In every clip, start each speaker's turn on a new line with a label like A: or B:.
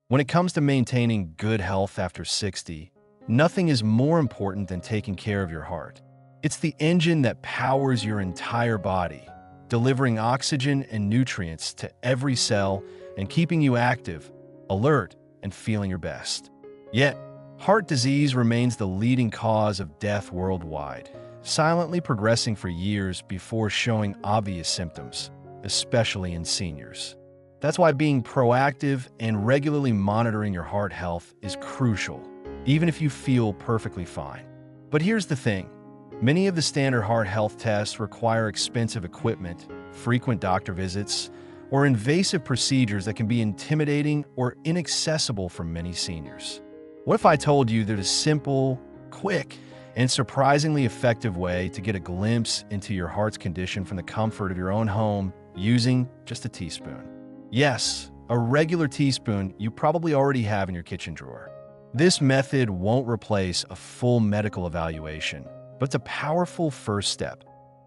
A: When it comes to maintaining good health after 60, nothing is more important than taking care of your heart. It's the engine that powers your entire body, delivering oxygen and nutrients to every cell and keeping you active, alert, and feeling your best. Yet, heart disease remains the leading cause of death worldwide, silently progressing for years before showing obvious symptoms, especially in seniors. That's why being proactive and regularly monitoring your heart health is crucial, even if you feel perfectly fine. But here's the thing. Many of the standard heart health tests require expensive equipment, frequent doctor visits, or invasive procedures that can be intimidating or inaccessible for many seniors. What if I told you there's a simple, quick, and surprisingly effective way to get a glimpse into your heart's condition from the comfort of your own home using just a teaspoon? Yes, a regular teaspoon you probably already have in your kitchen drawer. This method won't replace a full medical evaluation, but it's a powerful first step,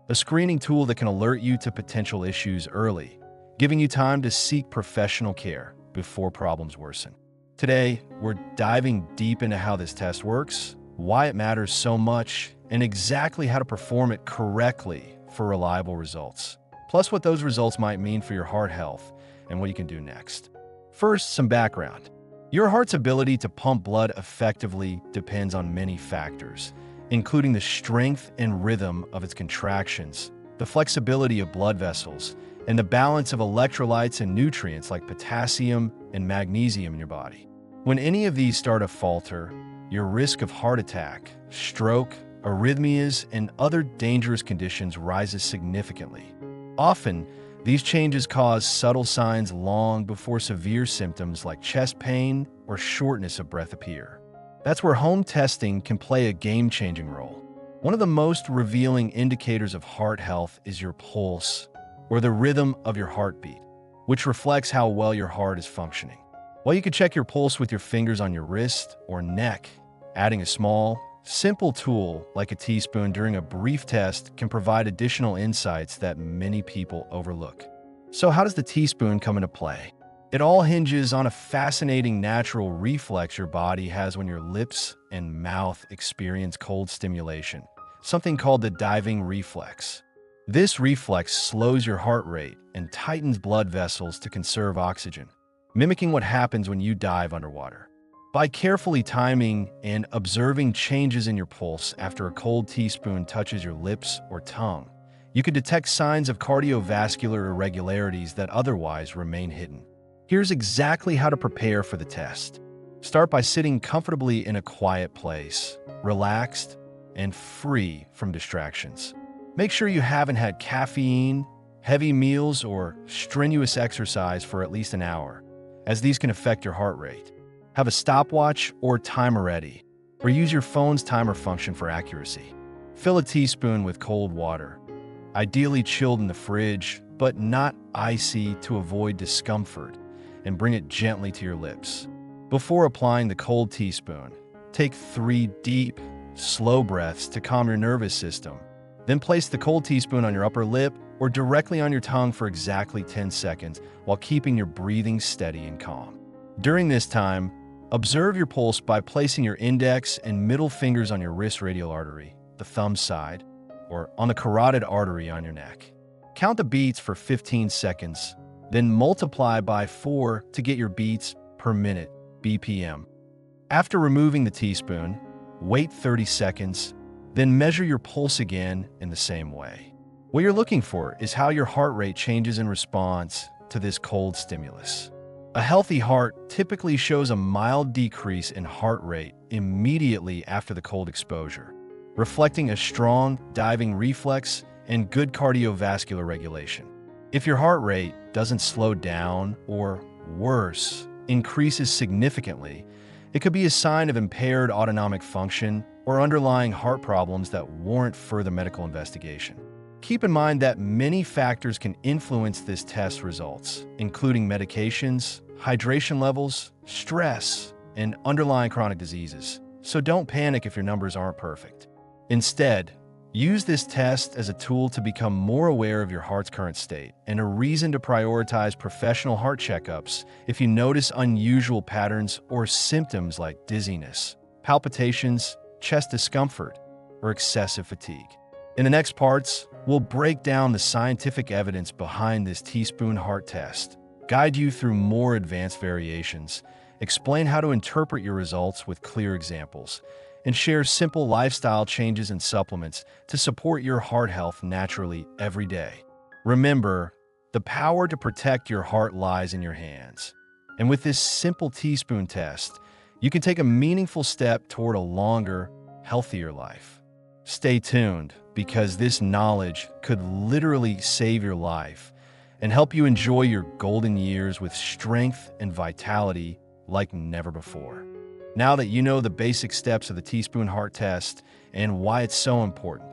A: a screening tool that can alert you to potential issues early, giving you time to seek professional care before problems worsen. Today, we're diving deep into how this test works, why it matters so much, and exactly how to perform it correctly for reliable results. Plus what those results might mean for your heart health and what you can do next. First, some background. Your heart's ability to pump blood effectively depends on many factors, including the strength and rhythm of its contractions, the flexibility of blood vessels, and the balance of electrolytes and nutrients like potassium and magnesium in your body. When any of these start to falter, your risk of heart attack, stroke, arrhythmias, and other dangerous conditions rises significantly. Often, these changes cause subtle signs long before severe symptoms like chest pain or shortness of breath appear. That's where home testing can play a game-changing role. One of the most revealing indicators of heart health is your pulse, or the rhythm of your heartbeat, which reflects how well your heart is functioning. While you can check your pulse with your fingers on your wrist or neck, adding a small, simple tool like a teaspoon during a brief test can provide additional insights that many people overlook. So how does the teaspoon come into play? It all hinges on a fascinating natural reflex your body has when your lips and mouth experience cold stimulation, something called the diving reflex. This reflex slows your heart rate and tightens blood vessels to conserve oxygen, mimicking what happens when you dive underwater. By carefully timing and observing changes in your pulse after a cold teaspoon touches your lips or tongue, you can detect signs of cardiovascular irregularities that otherwise remain hidden. Here's exactly how to prepare for the test. Start by sitting comfortably in a quiet place, relaxed, and free from distractions. Make sure you haven't had caffeine, heavy meals, or strenuous exercise for at least an hour, as these can affect your heart rate. Have a stopwatch or timer ready, or use your phone's timer function for accuracy. Fill a teaspoon with cold water, ideally chilled in the fridge, but not icy to avoid discomfort, and bring it gently to your lips. Before applying the cold teaspoon, take 3 deep, slow breaths to calm your nervous system. Then place the cold teaspoon on your upper lip or directly on your tongue for exactly 10 seconds while keeping your breathing steady and calm. During this time, observe your pulse by placing your index and middle fingers on your wrist radial artery, the thumb side, or on the carotid artery on your neck. Count the beats for 15 seconds, then multiply by 4 to get your beats per minute, BPM. After removing the teaspoon, wait 30 seconds, then measure your pulse again in the same way. What you're looking for is how your heart rate changes in response to this cold stimulus. A healthy heart typically shows a mild decrease in heart rate immediately after the cold exposure, reflecting a strong diving reflex and good cardiovascular regulation. If your heart rate doesn't slow down or, worse, increases significantly, it could be a sign of impaired autonomic function or underlying heart problems that warrant further medical investigation. Keep in mind that many factors can influence this test results, including medications, hydration levels, stress, and underlying chronic diseases. So don't panic if your numbers aren't perfect. Instead, Use this test as a tool to become more aware of your heart's current state and a reason to prioritize professional heart checkups if you notice unusual patterns or symptoms like dizziness, palpitations, chest discomfort, or excessive fatigue. In the next parts, we'll break down the scientific evidence behind this teaspoon heart test, guide you through more advanced variations, explain how to interpret your results with clear examples, and share simple lifestyle changes and supplements to support your heart health naturally every day. Remember, the power to protect your heart lies in your hands. And with this simple teaspoon test, you can take a meaningful step toward a longer, healthier life. Stay tuned, because this knowledge could literally save your life and help you enjoy your golden years with strength and vitality like never before. Now that you know the basic steps of the teaspoon heart test and why it's so important,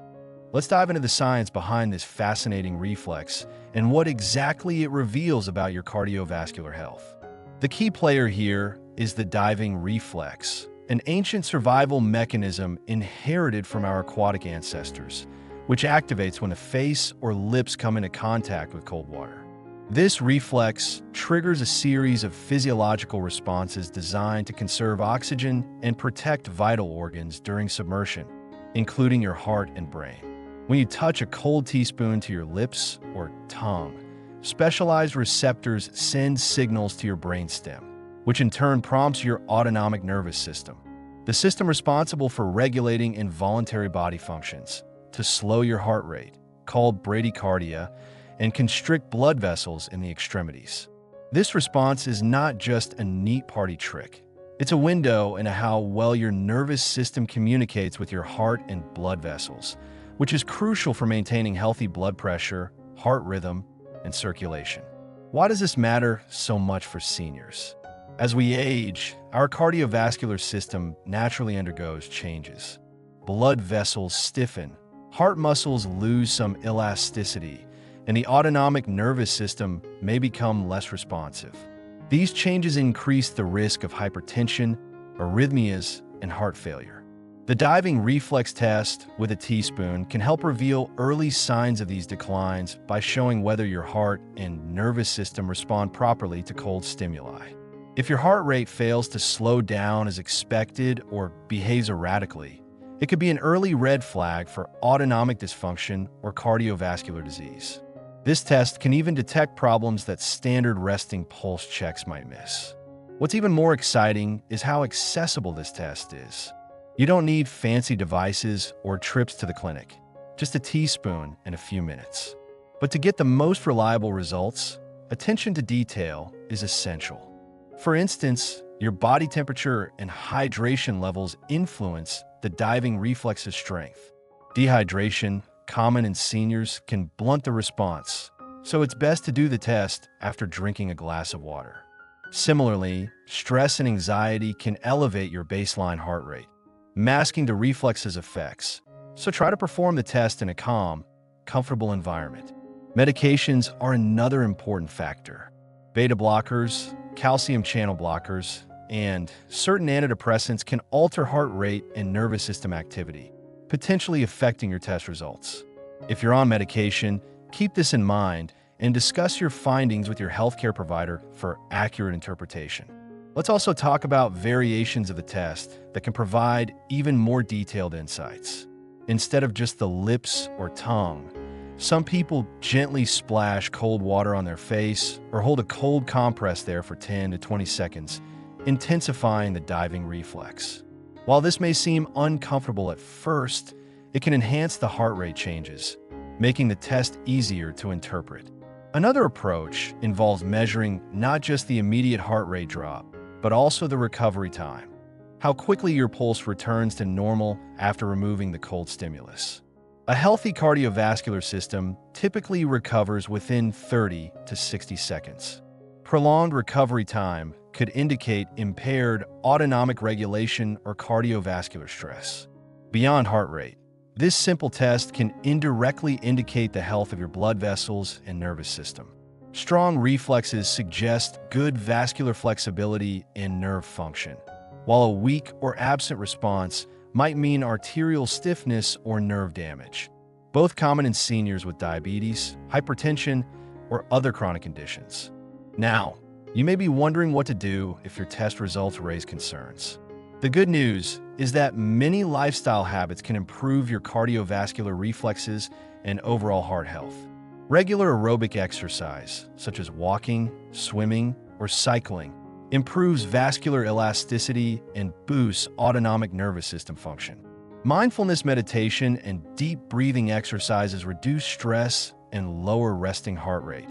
A: let's dive into the science behind this fascinating reflex and what exactly it reveals about your cardiovascular health. The key player here is the diving reflex, an ancient survival mechanism inherited from our aquatic ancestors, which activates when the face or lips come into contact with cold water. This reflex triggers a series of physiological responses designed to conserve oxygen and protect vital organs during submersion, including your heart and brain. When you touch a cold teaspoon to your lips or tongue, specialized receptors send signals to your brainstem, which in turn prompts your autonomic nervous system, the system responsible for regulating involuntary body functions, to slow your heart rate, called bradycardia, and constrict blood vessels in the extremities. This response is not just a neat party trick. It's a window into how well your nervous system communicates with your heart and blood vessels, which is crucial for maintaining healthy blood pressure, heart rhythm, and circulation. Why does this matter so much for seniors? As we age, our cardiovascular system naturally undergoes changes. Blood vessels stiffen, heart muscles lose some elasticity, and the autonomic nervous system may become less responsive. These changes increase the risk of hypertension, arrhythmias, and heart failure. The diving reflex test with a teaspoon can help reveal early signs of these declines by showing whether your heart and nervous system respond properly to cold stimuli. If your heart rate fails to slow down as expected or behaves erratically, it could be an early red flag for autonomic dysfunction or cardiovascular disease. This test can even detect problems that standard resting pulse checks might miss. What's even more exciting is how accessible this test is. You don't need fancy devices or trips to the clinic, just a teaspoon and a few minutes. But to get the most reliable results, attention to detail is essential. For instance, your body temperature and hydration levels influence the diving reflex's strength. Dehydration, common in seniors, can blunt the response, so it's best to do the test after drinking a glass of water. Similarly, stress and anxiety can elevate your baseline heart rate, masking the reflex's effects, so try to perform the test in a calm, comfortable environment. Medications are another important factor. Beta blockers, calcium channel blockers, and certain antidepressants can alter heart rate and nervous system activity, potentially affecting your test results. If you're on medication, keep this in mind and discuss your findings with your healthcare provider for accurate interpretation. Let's also talk about variations of the test that can provide even more detailed insights. Instead of just the lips or tongue, some people gently splash cold water on their face or hold a cold compress there for 10 to 20 seconds, intensifying the diving reflex. While this may seem uncomfortable at first, it can enhance the heart rate changes, making the test easier to interpret. Another approach involves measuring not just the immediate heart rate drop, but also the recovery time, how quickly your pulse returns to normal after removing the cold stimulus. A healthy cardiovascular system typically recovers within 30 to 60 seconds. Prolonged recovery time could indicate impaired autonomic regulation or cardiovascular stress. Beyond heart rate, this simple test can indirectly indicate the health of your blood vessels and nervous system. Strong reflexes suggest good vascular flexibility and nerve function, while a weak or absent response might mean arterial stiffness or nerve damage, both common in seniors with diabetes, hypertension, or other chronic conditions. Now, you may be wondering what to do if your test results raise concerns. The good news is that many lifestyle habits can improve your cardiovascular reflexes and overall heart health. Regular aerobic exercise, such as walking, swimming, or cycling, improves vascular elasticity and boosts autonomic nervous system function. Mindfulness meditation and deep breathing exercises reduce stress and lower resting heart rate,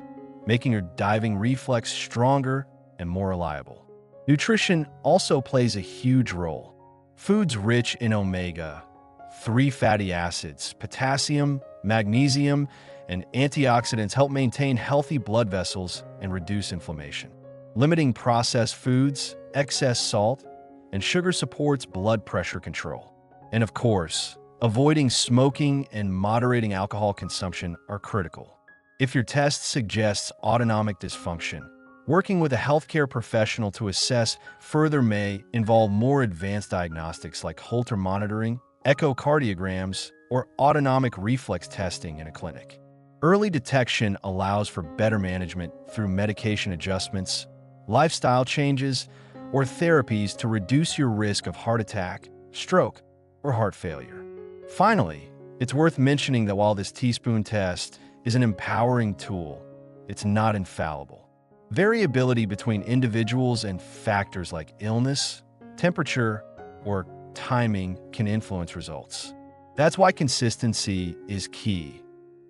A: making your diving reflex stronger and more reliable. Nutrition also plays a huge role. Foods rich in omega-3 fatty acids, potassium, magnesium, and antioxidants help maintain healthy blood vessels and reduce inflammation. Limiting processed foods, excess salt, and sugar supports blood pressure control. And of course, avoiding smoking and moderating alcohol consumption are critical. If your test suggests autonomic dysfunction, working with a healthcare professional to assess further may involve more advanced diagnostics like Holter monitoring, echocardiograms, or autonomic reflex testing in a clinic. Early detection allows for better management through medication adjustments, lifestyle changes, or therapies to reduce your risk of heart attack, stroke, or heart failure. Finally, it's worth mentioning that while this teaspoon test is an empowering tool, it's not infallible. Variability between individuals and factors like illness, temperature, or timing can influence results. That's why consistency is key.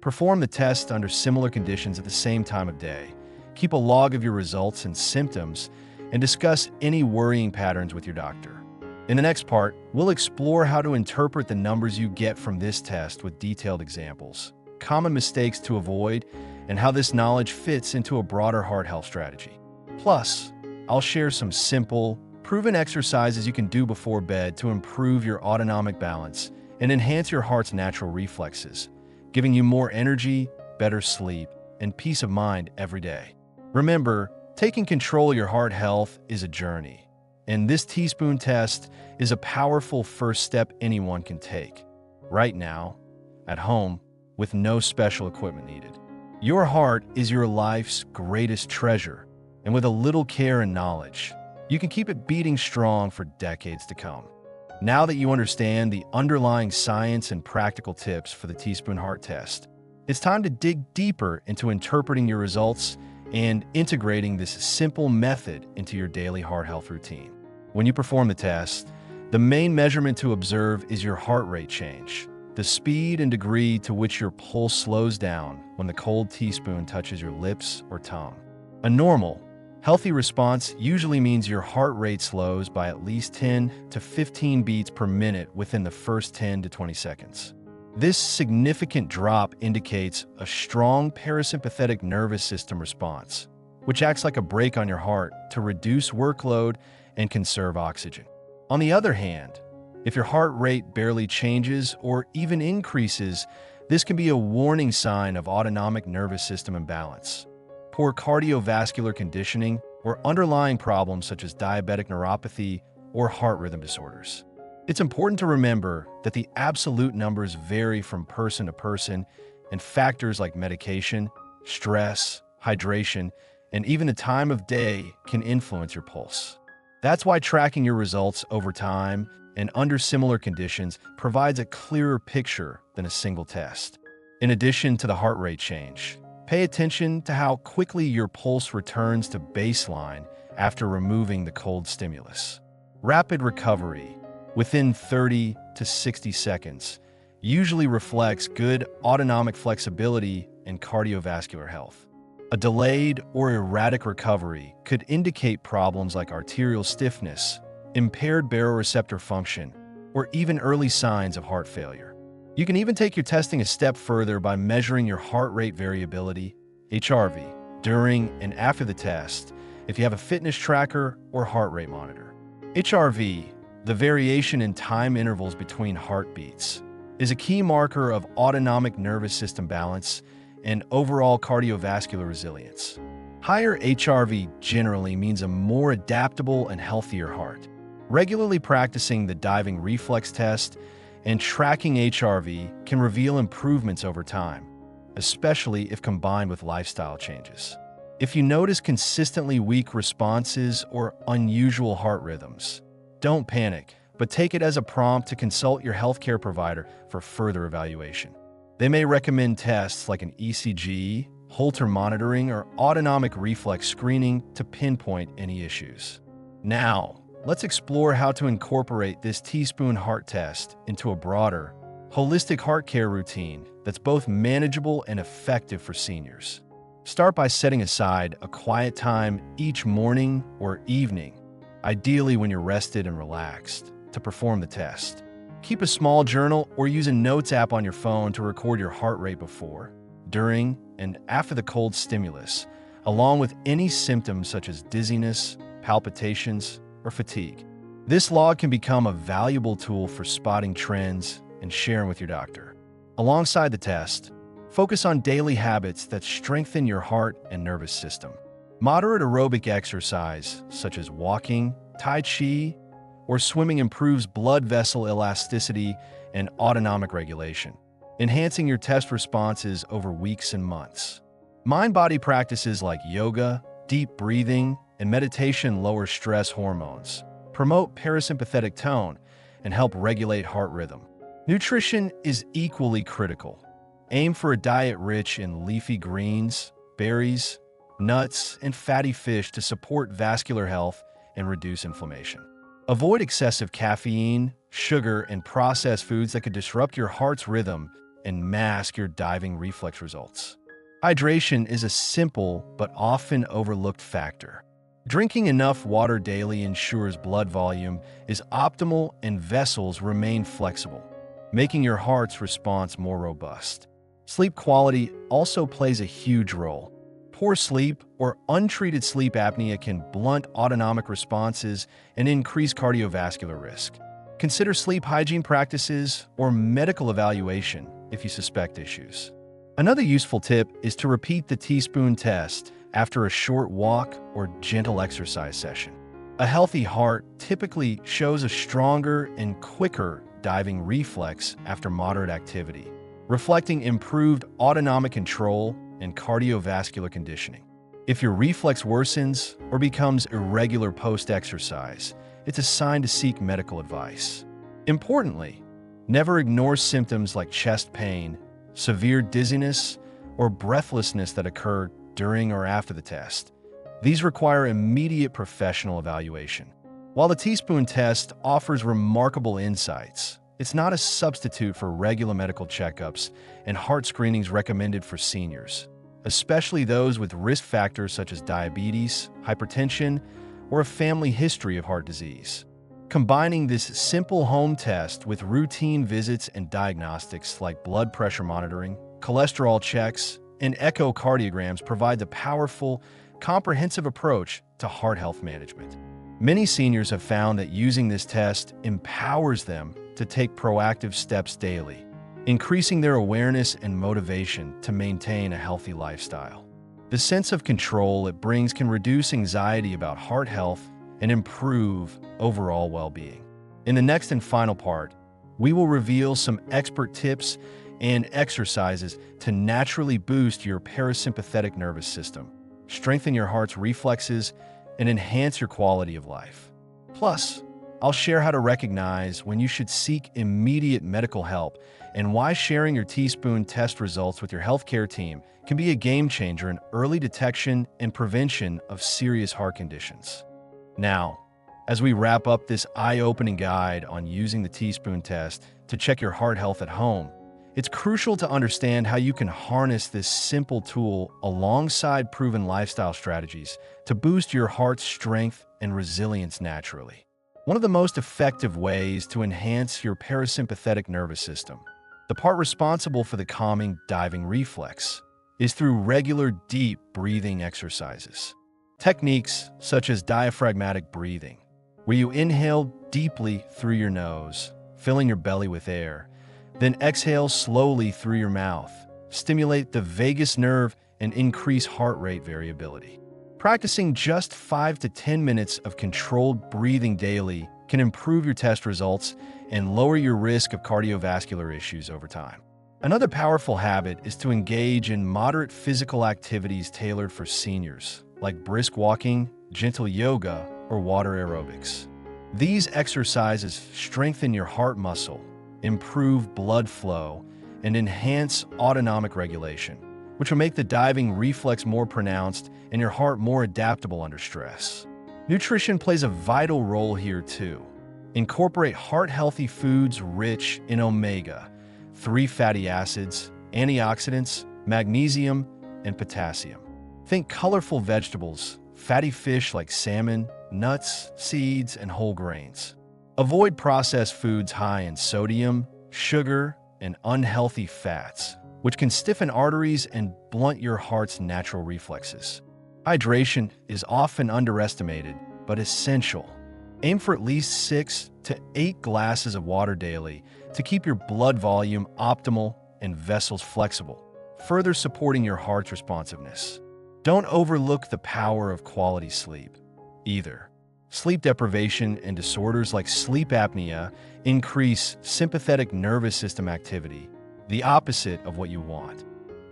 A: Perform the test under similar conditions at the same time of day. Keep a log of your results and symptoms, and discuss any worrying patterns with your doctor. In the next part, we'll explore how to interpret the numbers you get from this test with detailed examples, common mistakes to avoid, and how this knowledge fits into a broader heart health strategy. Plus, I'll share some simple, proven exercises you can do before bed to improve your autonomic balance and enhance your heart's natural reflexes, giving you more energy, better sleep, and peace of mind every day. Remember, taking control of your heart health is a journey, and this teaspoon test is a powerful first step anyone can take. Right now, at home, with no special equipment needed. Your heart is your life's greatest treasure, and with a little care and knowledge, you can keep it beating strong for decades to come. Now that you understand the underlying science and practical tips for the teaspoon heart test, it's time to dig deeper into interpreting your results and integrating this simple method into your daily heart health routine. When you perform the test, the main measurement to observe is your heart rate change, the speed and degree to which your pulse slows down when the cold teaspoon touches your lips or tongue. A normal, healthy response usually means your heart rate slows by at least 10 to 15 beats per minute within the first 10 to 20 seconds. This significant drop indicates a strong parasympathetic nervous system response, which acts like a brake on your heart to reduce workload and conserve oxygen. On the other hand, if your heart rate barely changes or even increases, this can be a warning sign of autonomic nervous system imbalance, poor cardiovascular conditioning, or underlying problems such as diabetic neuropathy or heart rhythm disorders. It's important to remember that the absolute numbers vary from person to person, and factors like medication, stress, hydration, and even the time of day can influence your pulse. That's why tracking your results over time and under similar conditions provides a clearer picture than a single test. In addition to the heart rate change, pay attention to how quickly your pulse returns to baseline after removing the cold stimulus. Rapid recovery, within 30 to 60 seconds, usually reflects good autonomic flexibility and cardiovascular health. A delayed or erratic recovery could indicate problems like arterial stiffness, impaired baroreceptor function, or even early signs of heart failure. You can even take your testing a step further by measuring your heart rate variability, HRV, during and after the test if you have a fitness tracker or heart rate monitor. HRV, the variation in time intervals between heartbeats, is a key marker of autonomic nervous system balance and overall cardiovascular resilience. Higher HRV generally means a more adaptable and healthier heart. Regularly practicing the diving reflex test and tracking HRV can reveal improvements over time, especially if combined with lifestyle changes. If you notice consistently weak responses or unusual heart rhythms, don't panic, but take it as a prompt to consult your healthcare provider for further evaluation. They may recommend tests like an ECG, Holter monitoring, or autonomic reflex screening to pinpoint any issues. Now, let's explore how to incorporate this teaspoon heart test into a broader, holistic heart care routine that's both manageable and effective for seniors. Start by setting aside a quiet time each morning or evening, ideally when you're rested and relaxed, to perform the test. Keep a small journal or use a notes app on your phone to record your heart rate before, during, and after the cold stimulus, along with any symptoms such as dizziness, palpitations, or fatigue. This log can become a valuable tool for spotting trends and sharing with your doctor. Alongside the test, focus on daily habits that strengthen your heart and nervous system. Moderate aerobic exercise, such as walking, Tai Chi, or swimming, improves blood vessel elasticity and autonomic regulation, enhancing your test responses over weeks and months. Mind-body practices like yoga, deep breathing, and meditation lower stress hormones, promote parasympathetic tone, and help regulate heart rhythm. Nutrition is equally critical. Aim for a diet rich in leafy greens, berries, nuts, and fatty fish to support vascular health and reduce inflammation. Avoid excessive caffeine, sugar, and processed foods that could disrupt your heart's rhythm and mask your diving reflex results. Hydration is a simple but often overlooked factor. Drinking enough water daily ensures blood volume is optimal and vessels remain flexible, making your heart's response more robust. Sleep quality also plays a huge role. Poor sleep or untreated sleep apnea can blunt autonomic responses and increase cardiovascular risk. Consider sleep hygiene practices or medical evaluation if you suspect issues. Another useful tip is to repeat the teaspoon test after a short walk or gentle exercise session. A healthy heart typically shows a stronger and quicker diving reflex after moderate activity, reflecting improved autonomic control and cardiovascular conditioning. If your reflex worsens or becomes irregular post-exercise, it's a sign to seek medical advice. Importantly, never ignore symptoms like chest pain, severe dizziness, or breathlessness that occur during or after the test. These require immediate professional evaluation. While the teaspoon test offers remarkable insights, it's not a substitute for regular medical checkups and heart screenings recommended for seniors, especially those with risk factors such as diabetes, hypertension, or a family history of heart disease. Combining this simple home test with routine visits and diagnostics like blood pressure monitoring, cholesterol checks, and echocardiograms provides a powerful, comprehensive approach to heart health management. Many seniors have found that using this test empowers them to take proactive steps daily, increasing their awareness and motivation to maintain a healthy lifestyle. The sense of control it brings can reduce anxiety about heart health and improve overall well-being. In the next and final part, we will reveal some expert tips and exercises to naturally boost your parasympathetic nervous system, strengthen your heart's reflexes, and enhance your quality of life. Plus, I'll share how to recognize when you should seek immediate medical help and why sharing your teaspoon test results with your healthcare team can be a game changer in early detection and prevention of serious heart conditions. Now, as we wrap up this eye-opening guide on using the teaspoon test to check your heart health at home, it's crucial to understand how you can harness this simple tool alongside proven lifestyle strategies to boost your heart's strength and resilience naturally. One of the most effective ways to enhance your parasympathetic nervous system, the part responsible for the calming diving reflex, is through regular deep breathing exercises. Techniques such as diaphragmatic breathing, where you inhale deeply through your nose, filling your belly with air, then exhale slowly through your mouth, stimulate the vagus nerve and increase heart rate variability. Practicing just 5 to 10 minutes of controlled breathing daily can improve your test results and lower your risk of cardiovascular issues over time. Another powerful habit is to engage in moderate physical activities tailored for seniors, like brisk walking, gentle yoga, or water aerobics. These exercises strengthen your heart muscle, improve blood flow, and enhance autonomic regulation, which will make the diving reflex more pronounced and your heart more adaptable under stress. Nutrition plays a vital role here too. Incorporate heart-healthy foods rich in omega-3 fatty acids, antioxidants, magnesium, and potassium. Think colorful vegetables, fatty fish like salmon, nuts, seeds, and whole grains. Avoid processed foods high in sodium, sugar, and unhealthy fats, which can stiffen arteries and blunt your heart's natural reflexes. Hydration is often underestimated, but essential. Aim for at least 6 to 8 glasses of water daily to keep your blood volume optimal and vessels flexible, further supporting your heart's responsiveness. Don't overlook the power of quality sleep, either. Sleep deprivation and disorders like sleep apnea increase sympathetic nervous system activity, the opposite of what you want,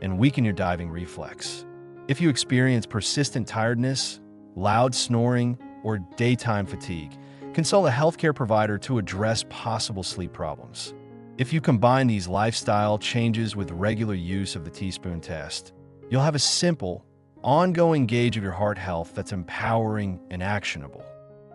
A: and weaken your diving reflex. If you experience persistent tiredness, loud snoring, or daytime fatigue, consult a healthcare provider to address possible sleep problems. If you combine these lifestyle changes with regular use of the teaspoon test, you'll have a simple, ongoing gauge of your heart health that's empowering and actionable.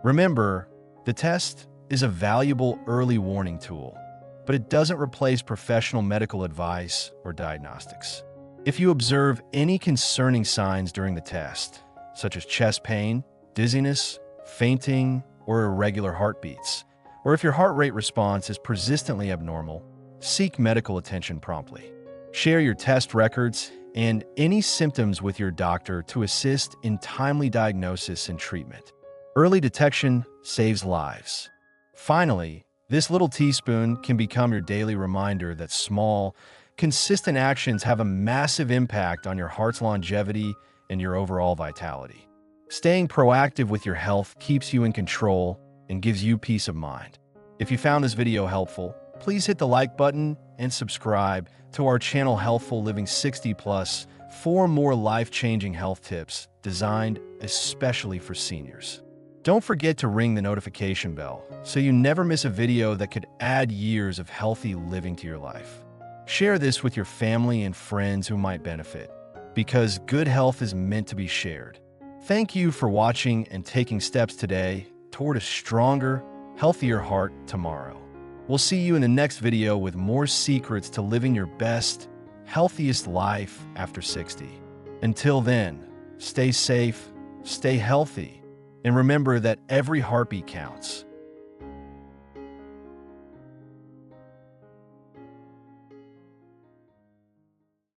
A: Remember, the test is a valuable early warning tool, but it doesn't replace professional medical advice or diagnostics. If you observe any concerning signs during the test, such as chest pain, dizziness, fainting, or irregular heartbeats, or if your heart rate response is persistently abnormal, seek medical attention promptly. Share your test records and any symptoms with your doctor to assist in timely diagnosis and treatment. Early detection saves lives. Finally, this little teaspoon can become your daily reminder that small, consistent actions have a massive impact on your heart's longevity and your overall vitality. Staying proactive with your health keeps you in control and gives you peace of mind. If you found this video helpful, please hit the like button and subscribe to our channel Healthful Living 60+ for more life-changing health tips designed especially for seniors. Don't forget to ring the notification bell so you never miss a video that could add years of healthy living to your life. Share this with your family and friends who might benefit, because good health is meant to be shared. Thank you for watching and taking steps today toward a stronger, healthier heart tomorrow. We'll see you in the next video with more secrets to living your best, healthiest life after 60. Until then, stay safe, stay healthy, and remember that every heartbeat counts.